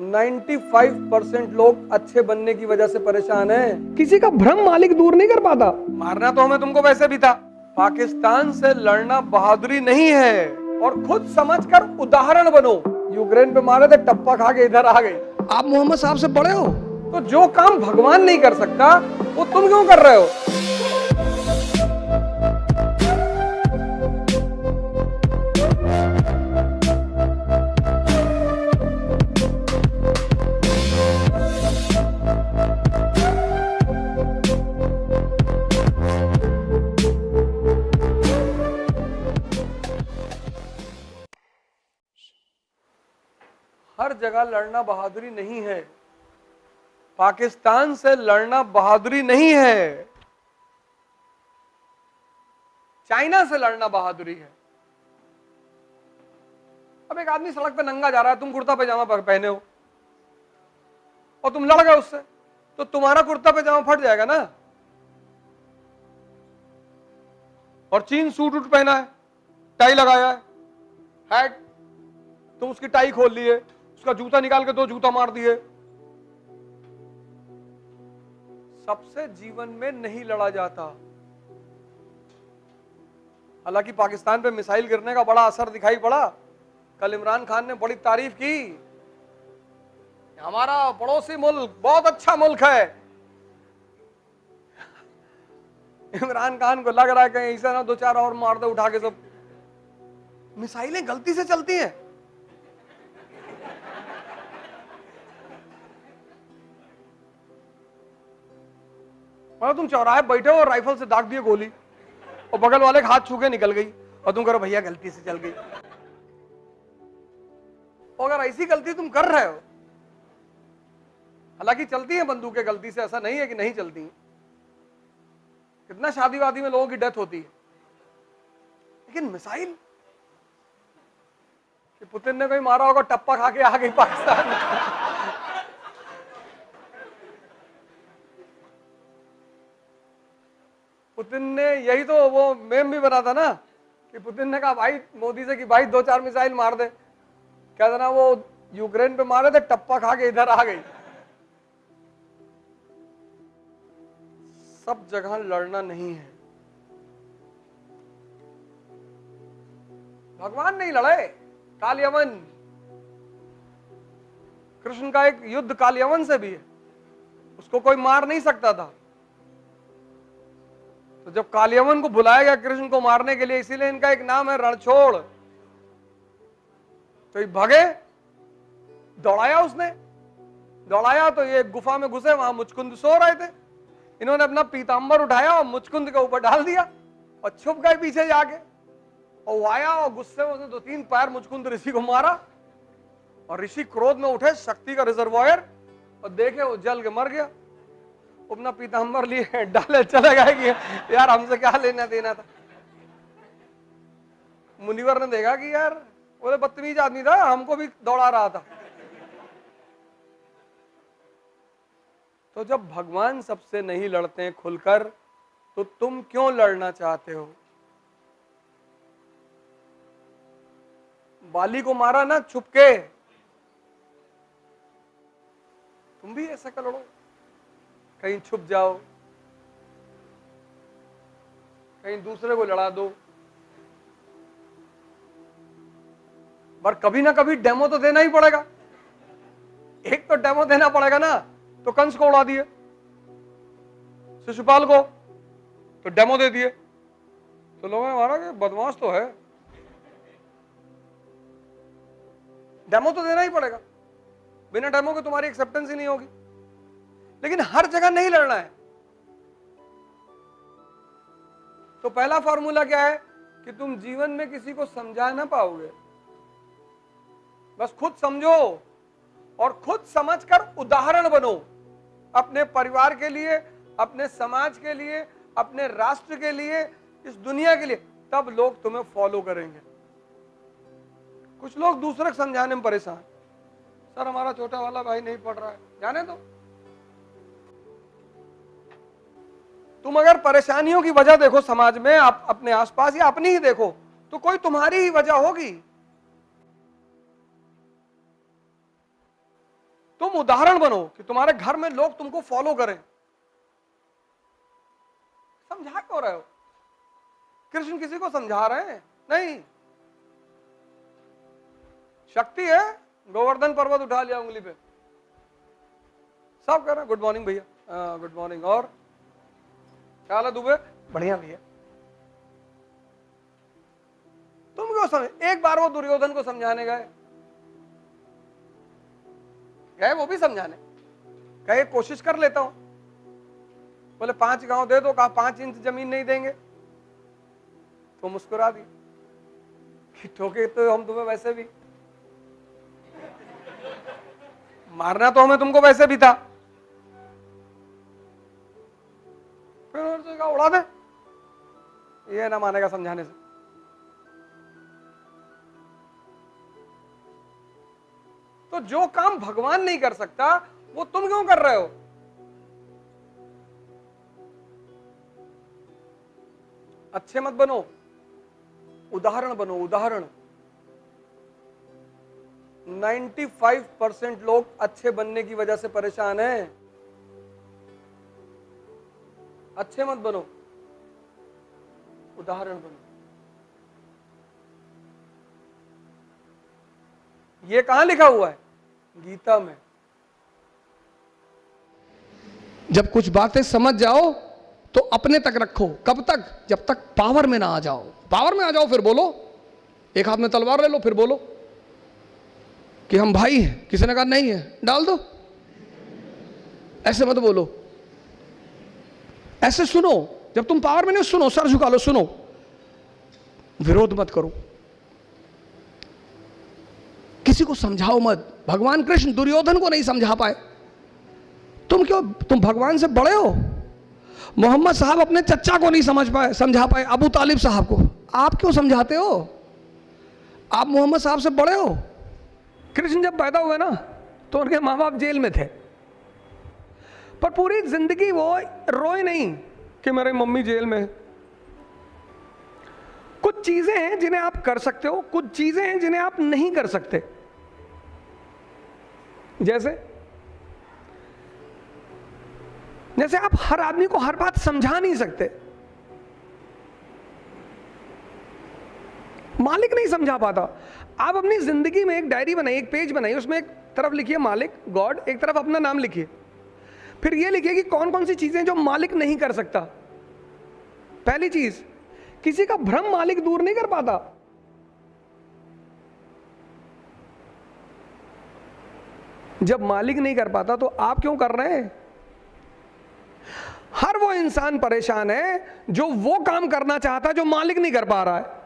95% लोग अच्छे बनने की वजह से परेशान हैं। किसी का भ्रम मालिक दूर नहीं कर पाता। मारना तो हमें तुमको वैसे भी था। पाकिस्तान से लड़ना बहादुरी नहीं है, और खुद समझकर उदाहरण बनो। यूक्रेन पे मारे थे, टप्पा खा के इधर आ गए। आप मोहम्मद साहब से बड़े हो, तो जो काम भगवान नहीं कर सकता वो तुम क्यों कर रहे हो? हर जगह लड़ना बहादुरी नहीं है। पाकिस्तान से लड़ना बहादुरी नहीं है। चाइना से लड़ना बहादुरी है। अब एक आदमी सड़क पे नंगा जा रहा है, तुम कुर्ता पैजामा पहने हो और तुम लड़ गए उससे, तो तुम्हारा कुर्ता पैजामा फट जाएगा ना। और चीन सूट उट पहना है, टाई लगाया है, हैट, तुम उसकी टाई खोल लिए, उसका जूता निकाल के 2 जूता मार दिए। सबसे जीवन में नहीं लड़ा जाता। हालांकि पाकिस्तान पे मिसाइल गिरने का बड़ा असर दिखाई पड़ा। कल इमरान खान ने बड़ी तारीफ की, हमारा पड़ोसी मुल्क बहुत अच्छा मुल्क है। इमरान खान को लग रहा है कहीं ऐसा ना 2-4 और मार दे उठा के सब। मिसाइलें गलती से चलती हैं। मतलब तुम चौराहे बैठे हो और राइफल से दाग दिए गोली, और बगल वाले के हाथ छू के निकल गई, और तुम करो भैया गलती से चल गई। और अगर ऐसी गलती तुम कर रहे हो, हालांकि चलती है बंदूकें गलती से, ऐसा नहीं है कि नहीं चलती है। कितना शादी वादी में लोगों की डेथ होती है, लेकिन मिसाइल कि पुतिन ने कोई मारा होगा, टप्पा खा के आ गई पाकिस्तान में। पुतिन ने यही तो वो मेम भी बना था ना, कि पुतिन ने कहा भाई मोदी से कि भाई 2-4 मिसाइल मार दे। क्या था ना, वो यूक्रेन पे मारे थे, टप्पा खा के इधर आ गई। सब जगह लड़ना नहीं है। भगवान नहीं लड़े, कालयवन। कृष्ण का एक युद्ध कालयवन से भी है, उसको कोई मार नहीं सकता था। तो जब कालयवन को बुलाया गया कृष्ण को मारने के लिए, इसीलिए इनका एक नाम है रणछोड़। तो ये भगे, दौड़ाया उसने, दौड़ाया तो ये गुफा में घुसे, वहां मुचकुंद सो रहे थे। इन्होंने अपना पीतांबर उठाया और मुचकुंद के ऊपर डाल दिया और छुप गए पीछे जाके। और वो आया और गुस्से में उसने 2-3 पैर मुचकुंद ऋषि को मारा, और ऋषि क्रोध में उठे, शक्ति का रिजर्वायर, और देखे वो जल के मर गया। अपना पीतांबर लिए डाले चले गए कि यार हमसे क्या लेना देना था। मुनिवर ने देखा कि यार वो बदतमीज आदमी था, हमको भी दौड़ा रहा था। तो जब भगवान सबसे नहीं लड़ते हैं खुलकर, तो तुम क्यों लड़ना चाहते हो? बाली को मारा ना छुपके, तुम भी ऐसा कर लड़ो। कहीं छुप जाओ, कहीं दूसरे को लड़ा दो, पर कभी ना कभी डेमो तो देना ही पड़ेगा। एक तो डेमो देना पड़ेगा ना। तो कंस को उड़ा दिए, शिशुपाल को तो डेमो दे दिए, तो लोगों ने मारा कि बदमाश तो है। डेमो तो देना ही पड़ेगा, बिना डेमो के तुम्हारी एक्सेप्टेंस ही नहीं होगी। लेकिन हर जगह नहीं लड़ना है। तो पहला फॉर्मूला क्या है कि तुम जीवन में किसी को समझा ना पाओगे। बस खुद समझो और खुद समझकर उदाहरण बनो, अपने परिवार के लिए, अपने समाज के लिए, अपने राष्ट्र के लिए, इस दुनिया के लिए। तब लोग तुम्हें फॉलो करेंगे। कुछ लोग दूसरे को समझाने में परेशान, सर हमारा छोटा वाला भाई नहीं पढ़ रहा है, जाने दो। तुम अगर परेशानियों की वजह देखो समाज में, आप अपने आसपास, या अपनी ही देखो, तो कोई तुम्हारी ही वजह होगी। तुम उदाहरण बनो कि तुम्हारे घर में लोग तुमको फॉलो करें। समझा क्यों रहे हो? कृष्ण किसी को समझा रहे हैं? नहीं। शक्ति है, गोवर्धन पर्वत उठा लिया उंगली पे, सब कर रहे हैं गुड मॉर्निंग भैया, गुड मॉर्निंग, और क्या हाल है दुबे? बढ़िया भैया। तुम क्यों समझ? एक बार वो दुर्योधन को समझाने गए, वो भी समझाने कहे कोशिश कर लेता हूं, बोले 5 गांव दे दो, कहा 5 इंच जमीन नहीं देंगे, तो मुस्कुरा दी कि ठोके तो हम तुम्हें वैसे भी, मारना तो हमें तुमको वैसे भी था, फिर उन्होंने कहा उड़ा दे, ये ना मानेगा समझाने से। तो जो काम भगवान नहीं कर सकता वो तुम क्यों कर रहे हो? अच्छे मत बनो, उदाहरण बनो, उदाहरण। 95% लोग अच्छे बनने की वजह से परेशान हैं। अच्छे मत बनो, उदाहरण बनो। ये कहां लिखा हुआ है? गीता में। जब कुछ बातें समझ जाओ तो अपने तक रखो। कब तक? जब तक पावर में ना आ जाओ। पावर में आ जाओ फिर बोलो। एक हाथ में तलवार ले लो फिर बोलो कि हम भाई हैं। किसी ने कहा नहीं है, डाल दो। ऐसे मत बोलो, ऐसे सुनो। जब तुम पावर में नहीं, सुनो, सर झुका लो, सुनो, विरोध मत करो, किसी को समझाओ मत। भगवान कृष्ण दुर्योधन को नहीं समझा पाए, तुम क्यों? तुम भगवान से बड़े हो। मोहम्मद साहब अपने चचा को नहीं समझा पाए, अबू तालिब साहब को, आप क्यों समझाते हो? आप मोहम्मद साहब से बड़े हो। कृष्ण जब पैदा हुए ना तो उनके माँ बाप जेल में थे, पर पूरी जिंदगी वो रोए नहीं कि मेरी मम्मी जेल में है। कुछ चीजें हैं जिन्हें आप कर सकते हो, कुछ चीजें हैं जिन्हें आप नहीं कर सकते। जैसे आप हर आदमी को हर बात समझा नहीं सकते। मालिक नहीं समझा पाता। आप अपनी जिंदगी में एक डायरी बनाइए, एक पेज बनाइए, उसमें एक तरफ लिखिए मालिक गॉड, एक तरफ अपना नाम लिखिए, फिर यह लिखिए कि कौन कौन सी चीजें जो मालिक नहीं कर सकता। पहली चीज, किसी का भ्रम मालिक दूर नहीं कर पाता। जब मालिक नहीं कर पाता तो आप क्यों कर रहे हैं? हर वो इंसान परेशान है जो वो काम करना चाहता है जो मालिक नहीं कर पा रहा है।